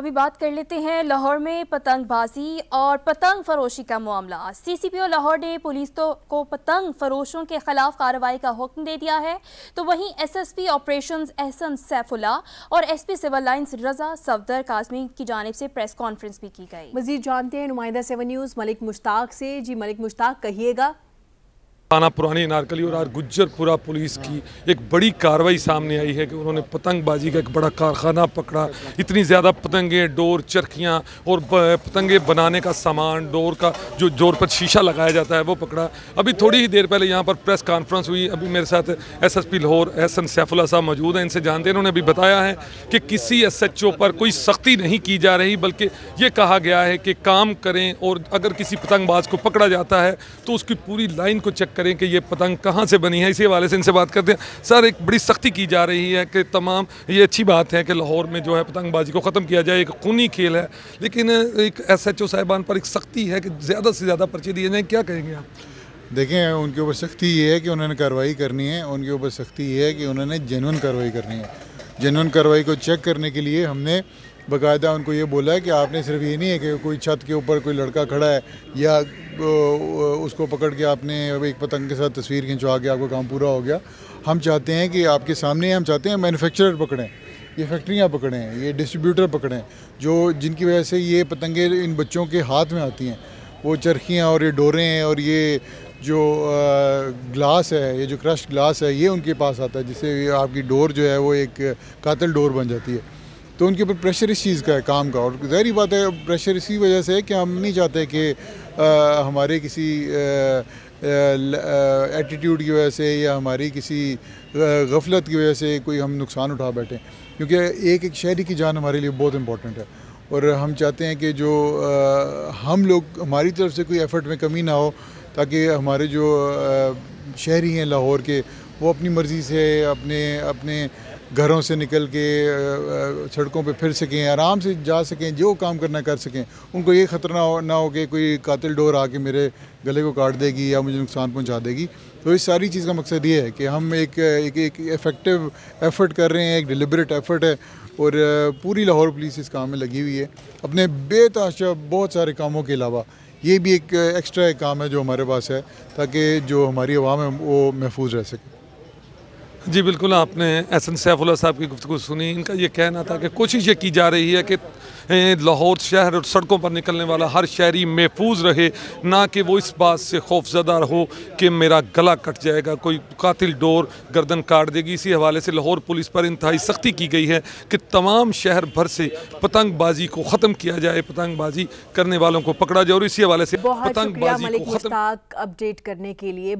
अभी बात कर लेते हैं लाहौर में पतंगबाजी और पतंग फरोशी का मामला। सीसीपीओ लाहौर ने पुलिस को पतंग फरोशों के खिलाफ कार्रवाई का हुक्म दे दिया है, तो वहीं एसएसपी ऑपरेशंस एहसन सैफुल्लाह और एसपी सिविल लाइंस रजा सफदर काजमी की जानिब से प्रेस कॉन्फ्रेंस भी की गई। मजीद जानते हैं नुमाइंदा 7 न्यूज़ मलिक मुश्ताक से। जी मलिक मुश्ताक, कहिएगा। थाना पुरानी नारकली और गुज्जरपुरा पुलिस की एक बड़ी कार्रवाई सामने आई है कि उन्होंने पतंगबाजी का एक बड़ा कारखाना पकड़ा। इतनी ज़्यादा पतंगें, डोर, चरखियाँ और पतंगे बनाने का सामान, डोर का जो जोर पर शीशा लगाया जाता है वो पकड़ा। अभी थोड़ी ही देर पहले यहाँ पर प्रेस कॉन्फ्रेंस हुई। अभी मेरे साथ एसएसपी लाहौर एहसन सैफुल्लाह साहब मौजूद हैं, इनसे जानते हैं। उन्होंने अभी बताया है कि किसी एसएचओ पर कोई सख्ती नहीं की जा रही, बल्कि ये कहा गया है कि काम करें और अगर किसी पतंगबाज को पकड़ा जाता है तो उसकी पूरी लाइन को चेक करें कि ये पतंग कहाँ से बनी है। इसी हवाले से इनसे बात करते हैं। सर, एक बड़ी सख्ती की जा रही है कि तमाम, ये अच्छी बात है कि लाहौर में जो है पतंगबाजी को ख़त्म किया जाए, एक खूनी खेल है, लेकिन एक एसएचओ साहिबान पर एक सख्ती है कि ज़्यादा से ज़्यादा पर्चे दिए जाएँ। क्या कहेंगे आप? देखें, उनके ऊपर सख्ती ये है कि उन्होंने कार्रवाई करनी है। उनके ऊपर सख्ती ये है कि उन्होंने जेन्युइन कार्रवाई करनी है। जेन्युइन कार्रवाई को चेक करने के लिए हमने बाकायदा उनको ये बोला है कि आपने सिर्फ ये नहीं है कि कोई छत के ऊपर कोई लड़का खड़ा है या उसको पकड़ के आपने एक पतंग के साथ तस्वीर खिंचवा के आपका काम पूरा हो गया। हम चाहते हैं कि आपके सामने, हम चाहते हैं मैन्युफैक्चरर पकड़ें, ये फैक्ट्रियाँ पकड़ें, ये डिस्ट्रीब्यूटर पकड़ें, जो जिनकी वजह से ये पतंगे इन बच्चों के हाथ में आती हैं। वो चरखियाँ और ये डोरें हैं और ये जो ग्लास है, ये जो क्रश्ड ग्लास है, ये उनके पास आता है, जिससे आपकी डोर जो है वो एक कातिल डोर बन जाती है। तो उनके ऊपर प्रेशर इस चीज़ का है, काम का। और ज़ाहिर बात है, प्रेशर इसी वजह से है कि हम नहीं चाहते कि हमारे किसी एटीट्यूड की वजह से या हमारी किसी गफलत की वजह से कोई हम नुकसान उठा बैठें, क्योंकि एक शहरी की जान हमारे लिए बहुत इंपॉर्टेंट है। और हम चाहते हैं कि जो हम लोग, हमारी तरफ से कोई एफ़र्ट में कमी ना हो, ताकि हमारे जो शहरी हैं लाहौर के, वो अपनी मर्ज़ी से अपने घरों से निकल के सड़कों पे फिर सकें, आराम से जा सकें, जो काम करना कर सकें। उनको ये ख़तरा ना हो कि कोई कातिल डोर आके मेरे गले को काट देगी या मुझे नुकसान पहुंचा देगी। तो इस सारी चीज़ का मकसद ये है कि हम एक इफ़ेक्टिव एफ़र्ट कर रहे हैं, एक डिलिबरेट एफ़र्ट है, और पूरी लाहौर पुलिस इस काम में लगी हुई है। अपने बेतहाशा बहुत सारे कामों के अलावा ये भी एक एक्स्ट्रा एक काम है जो हमारे पास है, ताकि जो हमारी आवाम है वो महफूज रह सके। जी बिल्कुल, आपने एहसन सैफुल्लाह साहब की गुफ्तगू सुनी। इनका ये कहना था कि कोशिश ये की जा रही है कि लाहौर शहर और सड़कों पर निकलने वाला हर शहरी महफूज रहे, ना कि वो इस बात से खौफजदा हो कि मेरा गला कट जाएगा, कोई कातिल डोर गर्दन काट देगी। इसी हवाले से लाहौर पुलिस पर इंतहाई सख्ती की गई है कि तमाम शहर भर से पतंगबाजी को ख़त्म किया जाए, पतंगबाजी करने वालों को पकड़ा जाए। और इसी हवाले से पतंगबाजी को ख़त्म अपडेट करने के लिए